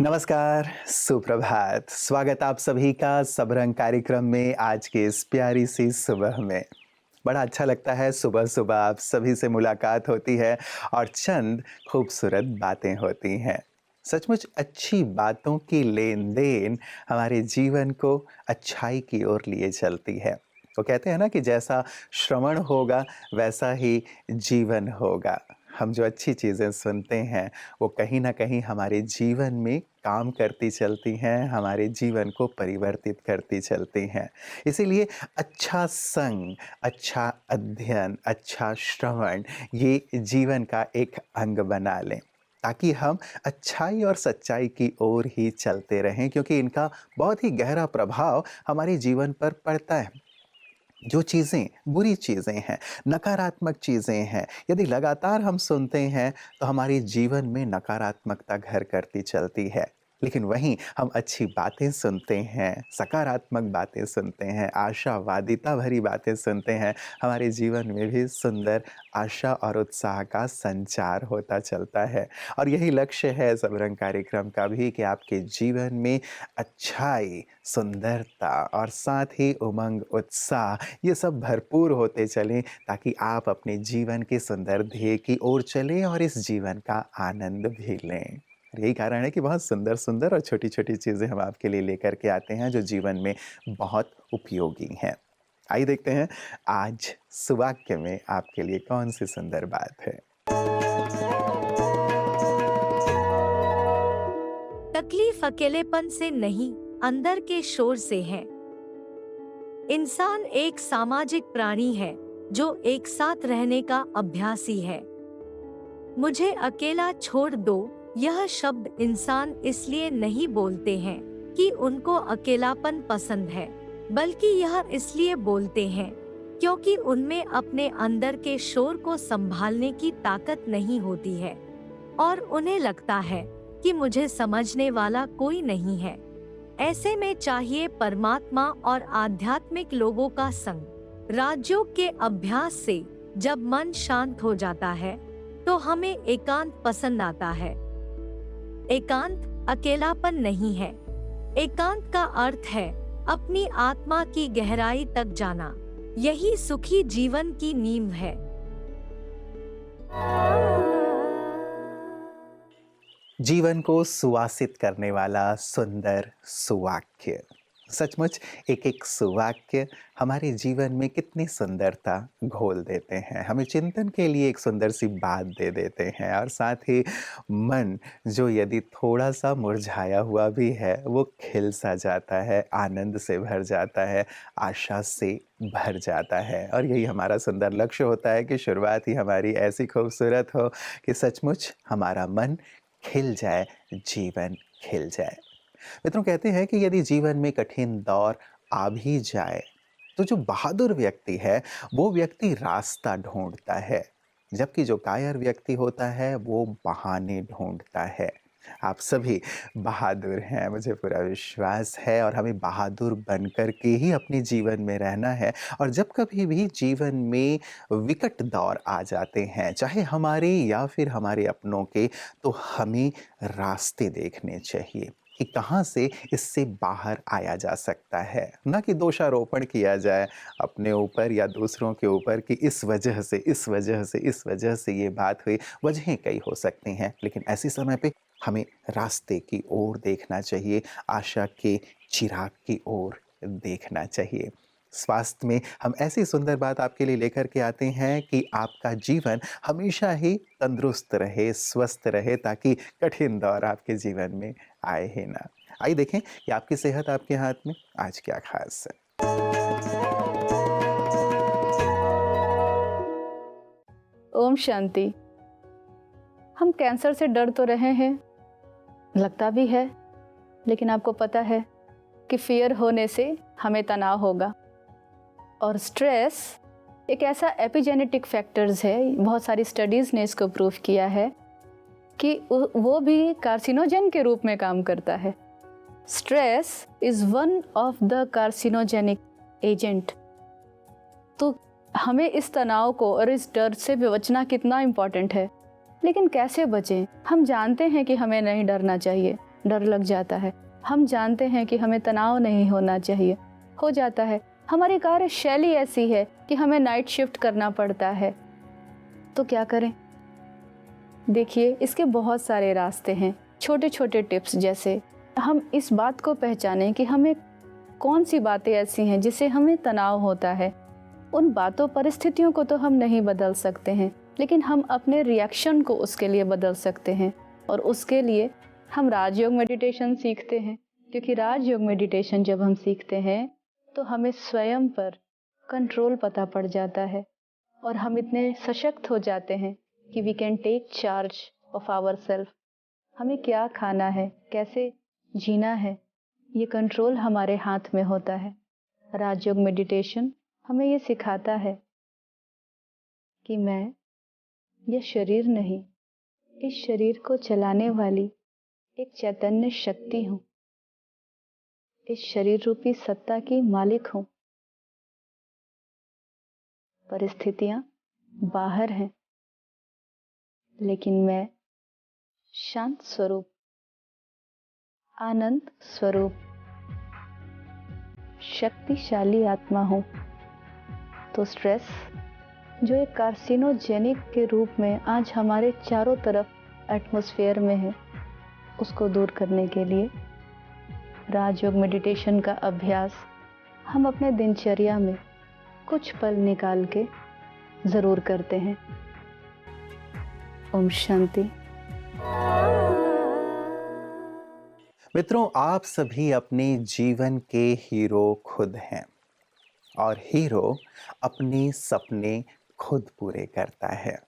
नमस्कार, सुप्रभात। स्वागत आप सभी का सबरंग कार्यक्रम में आज की इस प्यारी सी सुबह में। बड़ा अच्छा लगता है सुबह-सुबह आप सभी से मुलाकात होती है और चंद खूबसूरत बातें होती हैं। सचमुच अच्छी बातों की लेन-देन हमारे जीवन को अच्छाई की ओर लिए चलती है। वो कहते हैं ना कि जैसा श्रवण होगा वैसा ही जीवन होगा। हम जो अच्छी चीज़ें सुनते हैं वो कहीं न कहीं हमारे जीवन में काम करती चलती हैं, हमारे जीवन को परिवर्तित करती चलती हैं। इसीलिए अच्छा संग, अच्छा अध्ययन, अच्छा श्रवण ये जीवन का एक अंग बना लें, ताकि हम अच्छाई और सच्चाई की ओर ही चलते रहें क्योंकि इनका बहुत ही गहरा प्रभाव हमारे जीवन पर पड़ता है। जो चीज़ें बुरी चीज़ें हैं, नकारात्मक चीज़ें हैं, यदि लगातार हम सुनते हैं तो हमारे जीवन में नकारात्मकता घर करती चलती है। लेकिन वहीं हम अच्छी बातें सुनते हैं, सकारात्मक बातें सुनते हैं, आशावादिता भरी बातें सुनते हैं, हमारे जीवन में भी सुंदर आशा और उत्साह का संचार होता चलता है। और यही लक्ष्य है सबरंग कार्यक्रम का भी कि आपके जीवन में अच्छाई, सुंदरता और साथ ही उमंग, उत्साह ये सब भरपूर होते चलें ताकि आप अपने जीवन के सुंदर ध्येय की ओर चलें और इस जीवन का आनंद भी लें। और यही कारण है कि बहुत सुंदर-सुंदर और छोटी-छोटी चीज़ें हम आपके लिए लेकर के आते हैं जो जीवन में बहुत उपयोगी हैं। आइए देखते हैं आज सुवाक्य में आपके लिए कौन-सी सुंदर बात है। तकलीफ अकेलेपन से नहीं, अंदर के शोर से है। इंसान एक सामाजिक प्राणी है जो एक साथ रहने का अभ्यासी है। मुझे अकेला छोड़ दो, यह शब्द इंसान इसलिए नहीं बोलते हैं कि उनको अकेलापन पसंद है, बल्कि यह इसलिए बोलते हैं क्योंकि उनमें अपने अंदर के शोर को संभालने की ताकत नहीं होती है और उन्हें लगता है कि मुझे समझने वाला कोई नहीं है। ऐसे में चाहिए परमात्मा और आध्यात्मिक लोगों का संग। राजयोग के अभ्यास से जब मन शांत हो जाता है तो हमें एकांत पसंद आता है। एकांत अकेलापन नहीं है। एकांत का अर्थ है अपनी आत्मा की गहराई तक जाना। यही सुखी जीवन की नींव है। जीवन को सुवासित करने वाला सुंदर सुवाक्य। सचमुच एक-एक सुवाक्य हमारे जीवन में कितनी सुंदरता घोल देते हैं। हमें चिंतन के लिए एक सुंदर सी बात दे देते हैं और साथ ही मन जो यदि थोड़ा-सा मुरझाया हुआ भी है, वो खिल सा जाता है, आनंद से भर जाता है, आशा से भर जाता है। और यही हमारा सुंदर लक्ष्य होता है कि शुरुआत ही हमारी ऐसी खूबसूरत हो कि सचमुच हमारा मन खिल जाए, जीवन खिल जाए। मित्रों कहते हैं कि यदि जीवन में कठिन दौर आ भी जाए, तो जो बहादुर व्यक्ति है, वो व्यक्ति रास्ता ढूँढता है, जबकि जो कायर व्यक्ति होता है, वो बहाने ढूँढता है। आप सभी बहादुर हैं, मुझे पूरा विश्वास है और हमें बहादुर बनकर के ही अपने जीवन में रहना है और जब कभी भी जीवन में विकट दौर आ जाते हैं, चाहे हमारे या फिर हमारे अपनों के, तो हमें रास्ते देखने चाहिए कि कहाँ से इससे बाहर आया जा सकता है। ना कि दोषारोपण किया जाए अपने ऊपर या दूसरों के ऊपर कि इस वजह से, इस वजह से, इस वजह से ये बात हुई। वजहें कई हो सकती हैं, लेकिन ऐसे समय पे हमें रास्ते की ओर देखना चाहिए, आशा के चिराग की ओर देखना चाहिए। स्वास्थ्य में हम ऐसी सुंदर बात आपके लिए लेकर के आते हैं कि आपका जीवन हमेशा ही तंदुरुस्त रहे, स्वस्थ रहे ताकि कठिन दौर आपके जीवन में आए ही ना। आइए देखें कि आपकी सेहत आपके हाथ में आज क्या खास है। ओम शांति। हम कैंसर से डर तो रहे हैं, लगता भी है, लेकिन आपको पता है कि फियर होने से हमें तनाव होगा और स्ट्रेस एक ऐसा एपिजेनेटिक फैक्टर्स है, बहुत सारी स्टडीज़ ने इसको प्रूव किया है कि वो भी कार्सिनोजेन के रूप में काम करता है। Stress is one of the carcinogenic agent. तो हमें इस तनाव को और इस डर से बचना कितना इम्पॉर्टेंट है। लेकिन कैसे बचें? हम जानते हैं कि हमें नहीं डरना चाहिए, डर लग जाता है। हम जानते हैं कि हमें तनाव नहीं होना चाहिए, हो जाता है। हमारी कार्यशैली ऐसी है कि हमें नाइट शिफ्ट करना पड़ता है, तो क्या करें? देखिए, इसके बहुत सारे रास्ते हैं, छोटे छोटे टिप्स। जैसे हम इस बात को पहचानें कि हमें कौन सी बातें ऐसी हैं जिससे हमें तनाव होता है। उन बातों परिस्थितियों को तो हम नहीं बदल सकते हैं, लेकिन हम अपने रिएक्शन को उसके लिए बदल सकते हैं। और उसके लिए हम राजयोग मेडिटेशन सीखते हैं, क्योंकि राजयोग मेडिटेशन जब हम सीखते हैं तो हमें स्वयं पर कंट्रोल पता पड़ जाता है और हम इतने सशक्त हो जाते हैं कि we can take charge of our self. हमें क्या खाना है, कैसे जीना है, ये कंट्रोल हमारे हाथ में होता है। राजयोग मेडिटेशन हमें ये सिखाता है कि मैं ये शरीर नहीं, इस शरीर को चलाने वाली एक चैतन्य शक्ति हूँ, इस शरीर रूपी सत्ता की मालिक हूँ। परिस्थितियाँ बाहर हैं, लेकिन मैं शांत स्वरूप, आनंद स्वरूप, शक्तिशाली आत्मा हूँ। तो स्ट्रेस जो एक कार्सिनोजेनिक के रूप में आज हमारे चारों तरफ एटमॉस्फेयर में है, उसको दूर करने के लिए राजयोग मेडिटेशन का अभ्यास हम अपने दिनचर्या में कुछ पल निकाल के ज़रूर करते हैं। ओम शांति। मित्रों, आप सभी अपने जीवन के हीरो खुद हैं और हीरो अपने सपने खुद पूरे करता है।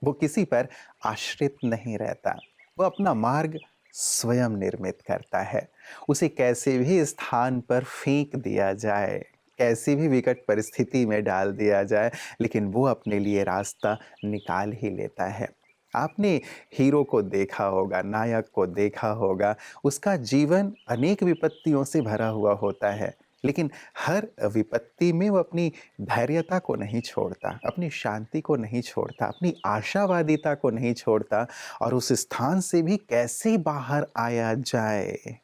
वो किसी पर आश्रित नहीं रहता, वो अपना मार्ग स्वयं निर्मित करता है। उसे कैसे भी स्थान पर फेंक दिया जाए, कैसी भी विकट परिस्थिति में डाल दिया जाए, लेकिन वो अपने लिए रास्ता निकाल ही लेता है। आपने हीरो को देखा होगा, नायक को देखा होगा, उसका जीवन अनेक विपत्तियों से भरा हुआ होता है, लेकिन हर विपत्ति में वो अपनी धैर्यता को नहीं छोड़ता, अपनी शांति को नहीं छोड़ता, अपनी आशावादिता को नहीं छोड़ता और उस स्थान से भी कैसे बाहर आया जाए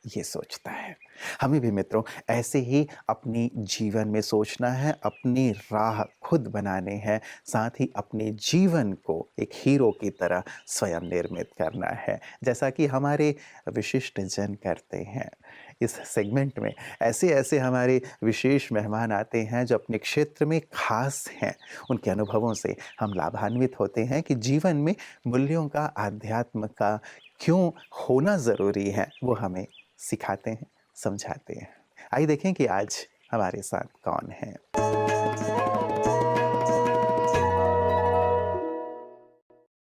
ये सोचता है। हमें भी मित्रों ऐसे ही अपनी जीवन में सोचना है, अपनी राह खुद बनाने हैं, साथ ही अपने जीवन को एक हीरो की तरह स्वयं निर्मित करना है, जैसा कि हमारे विशिष्ट जन करते हैं। इस सेगमेंट में ऐसे ऐसे हमारे विशेष मेहमान आते हैं जो अपने क्षेत्र में खास हैं। उनके अनुभवों से हम लाभान्वित होते हैं कि जीवन में मूल्यों का, आध्यात्म का क्यों होना ज़रूरी है, वो हमें सिखाते हैं, समझाते हैं। आइए देखें कि आज हमारे साथ कौन है।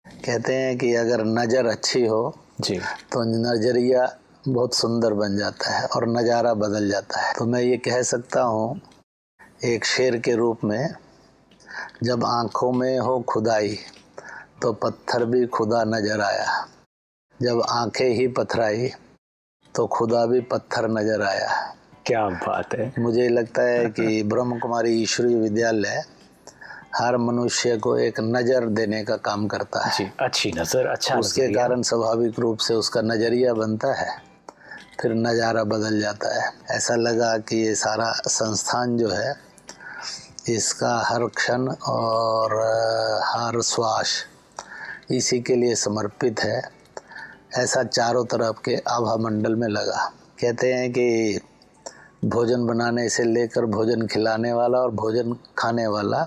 कहते हैं कि अगर नज़र अच्छी हो जी तो नज़रिया बहुत सुंदर बन जाता है और नज़ारा बदल जाता है। तो मैं ये कह सकता हूँ एक शेर के रूप में, जब आँखों में हो खुदाई तो पत्थर भी खुदा नज़र आया, जब आँखें ही पथराई तो खुदा भी पत्थर नज़र आया। क्या बात है। मुझे लगता है कि ब्रह्म कुमारी ईश्वरीय विद्यालय हर मनुष्य को एक नज़र देने का काम करता है। जी, अच्छी नज़र, अच्छा उसके नज़रिया। कारण स्वाभाविक रूप से उसका नज़रिया बनता है, फिर नज़ारा बदल जाता है। ऐसा लगा कि ये सारा संस्थान जो है, इसका हर क्षण और हर श्वास इसी के लिए समर्पित है, ऐसा चारों तरफ के आभा मंडल में लगा। कहते हैं कि भोजन बनाने से लेकर भोजन खिलाने वाला और भोजन खाने वाला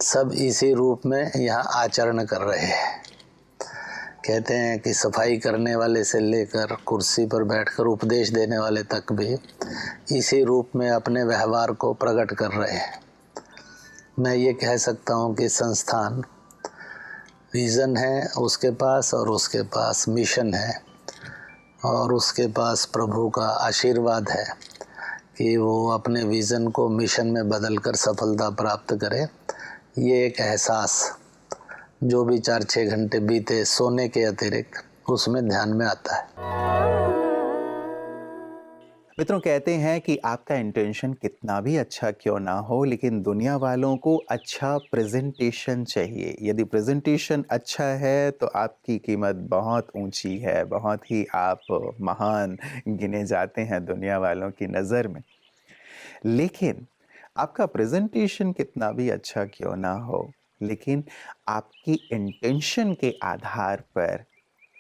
सब इसी रूप में यहाँ आचरण कर रहे हैं। कहते हैं कि सफाई करने वाले से लेकर कुर्सी पर बैठकर उपदेश देने वाले तक भी इसी रूप में अपने व्यवहार को प्रकट कर रहे हैं। मैं ये कह सकता हूँ कि संस्थान विज़न है उसके पास, और उसके पास मिशन है, और उसके पास प्रभु का आशीर्वाद है कि वो अपने विज़न को मिशन में बदलकर सफलता प्राप्त करे। ये एक एहसास जो भी 4-6 घंटे बीते सोने के अतिरिक्त उसमें ध्यान में आता है। मित्रों, कहते हैं कि आपका इंटेंशन कितना भी अच्छा क्यों ना हो, लेकिन दुनिया वालों को अच्छा प्रेजेंटेशन चाहिए। यदि प्रेजेंटेशन अच्छा है तो आपकी कीमत बहुत ऊंची है, बहुत ही आप महान गिने जाते हैं दुनिया वालों की नज़र में। लेकिन आपका प्रेजेंटेशन कितना भी अच्छा क्यों ना हो, लेकिन आपकी इंटेंशन के आधार पर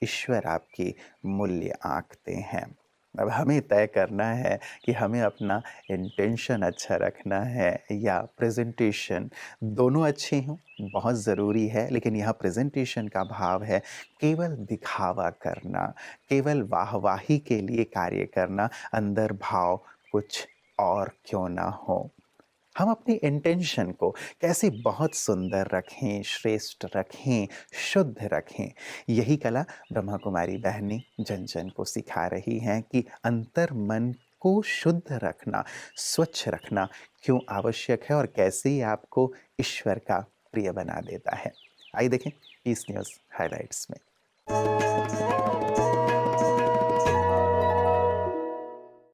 ईश्वर आपकी मूल्य आंकते हैं। अब हमें तय करना है कि हमें अपना इंटेंशन अच्छा रखना है या प्रेजेंटेशन। दोनों अच्छे हों बहुत ज़रूरी है, लेकिन यहाँ प्रेजेंटेशन का भाव है केवल दिखावा करना, केवल वाहवाही के लिए कार्य करना, अंदर भाव कुछ और क्यों ना हो। हम अपनी इंटेंशन को कैसे बहुत सुंदर रखें, श्रेष्ठ रखें, शुद्ध रखें, यही कला ब्रह्मा कुमारी बहनें जन जन को सिखा रही हैं कि अंतर मन को शुद्ध रखना, स्वच्छ रखना क्यों आवश्यक है और कैसे ये आपको ईश्वर का प्रिय बना देता है। आइए देखें पीस न्यूज़ हाइलाइट्स में।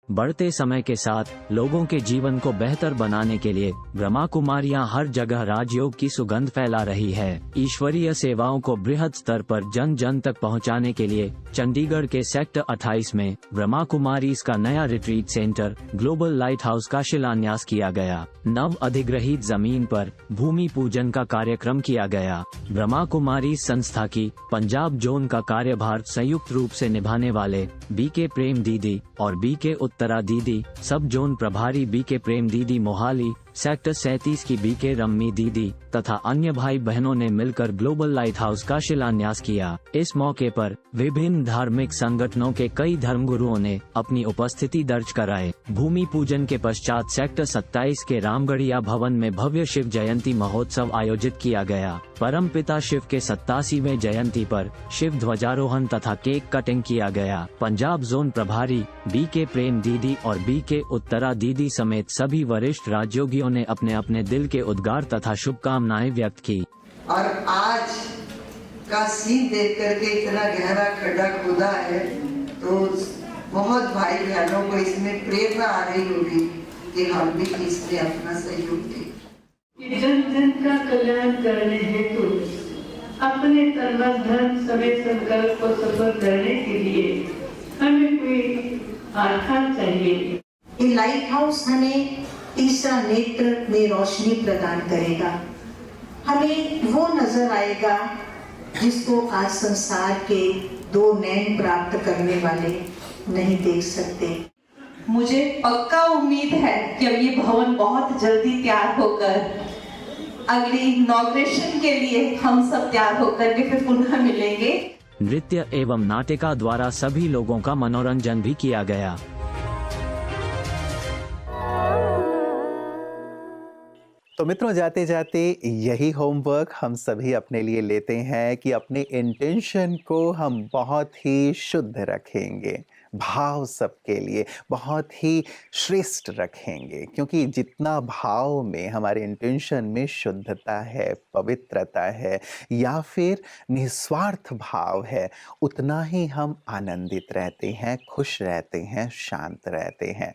बढ़ते समय के साथ लोगों के जीवन को बेहतर बनाने के लिए ब्रह्मा कुमारियां हर जगह राजयोग की सुगंध फैला रही है। ईश्वरीय सेवाओं को बृहद स्तर पर जन जन तक पहुंचाने के लिए चंडीगढ़ के सेक्टर 28 में ब्रह्मा कुमारीज का नया retreat centre global light house का शिलान्यास किया गया। नव अधिग्रहित जमीन पर भूमि पूजन का कार्यक्रम किया गया। ब्रह्मा कुमारी संस्था की पंजाब जोन का कार्यभार संयुक्त रूप से निभाने वाले बीके प्रेम दीदी और बीके उत्तरा दीदी, सब जोन प्रभारी बीके प्रेम दीदी मोहाली, सेक्टर 37 की बीके रम्मी दीदी तथा अन्य भाई बहनों ने मिलकर ग्लोबल लाइट हाउस का शिलान्यास किया। इस मौके पर विभिन्न धार्मिक संगठनों के कई धर्मगुरुओं ने अपनी उपस्थिति दर्ज कराए। भूमि पूजन के पश्चात सेक्टर 27 के रामगढ़िया भवन में भव्य शिव जयंती महोत्सव आयोजित किया गया। परमपिता शिव के 87वें जयंती पर शिव ध्वजारोहण तथा केक कटिंग किया गया। पंजाब जोन प्रभारी बीके प्रेम दीदी और बीके उत्तरा दीदी समेत सभी वरिष्ठ राजयोगियों ने अपने अपने दिल के उद्गार तथा शुभकामनाएं व्यक्त की। और आज का सीन देख करके इतना गहरा खड्डा खोदा है तो बहुत भाई बहनों को इसमें प्रेरणा आ रही होगी कि हम भी इसमें अपना सहयोग दें। जन जन का कल्याण करने हेतु अपने तन धन समय संकल्प को सफल करने के लिए हमें कोई आधार चाहिए। ये लाइट हाउस हमें तीसरा नेत्र में रोशनी प्रदान करेगा। हमें वो नजर आएगा जिसको आज संसार के दो नैन प्राप्त करने वाले नहीं देख सकते। मुझे पक्का उम्मीद है कि अब ये भवन बहुत जल्दी तैयार होकर अगली इनॉग्रेशन के लिए हम सब तैयार होकर के फिर पुनः मिलेंगे। नृत्य एवं नाटिका द्वारा सभी लोगों का मनोरंजन भी किया गया। तो मित्रों, जाते जाते यही होमवर्क हम सभी अपने लिए लेते हैं कि अपने इंटेंशन को हम बहुत ही शुद्ध रखेंगे, भाव सबके लिए बहुत ही श्रेष्ठ रखेंगे, क्योंकि जितना भाव में हमारे इंटेंशन में शुद्धता है, पवित्रता है या फिर निस्वार्थ भाव है, उतना ही हम आनंदित रहते हैं, खुश रहते हैं, शांत रहते हैं।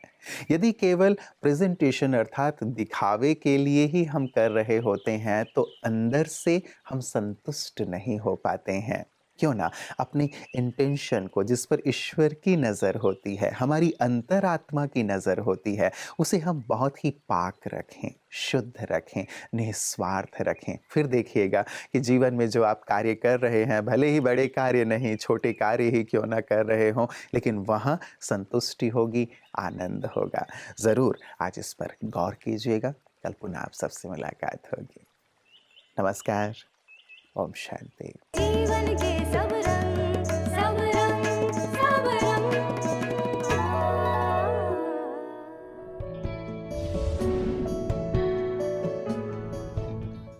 यदि केवल प्रेजेंटेशन अर्थात दिखावे के लिए ही हम कर रहे होते हैं तो अंदर से हम संतुष्ट नहीं हो पाते हैं। क्यों ना अपनी इंटेंशन को, जिस पर ईश्वर की नज़र होती है, हमारी अंतरात्मा की नज़र होती है, उसे हम बहुत ही पाक रखें, शुद्ध रखें, निस्वार्थ रखें। फिर देखिएगा कि जीवन में जो आप कार्य कर रहे हैं, भले ही बड़े कार्य नहीं, छोटे कार्य ही क्यों ना कर रहे हों, लेकिन वहाँ संतुष्टि होगी, आनंद होगा। ज़रूर आज इस पर गौर कीजिएगा। कल पुनः आप सबसे मुलाकात होगी। नमस्कार। ओम शांति। जीवन के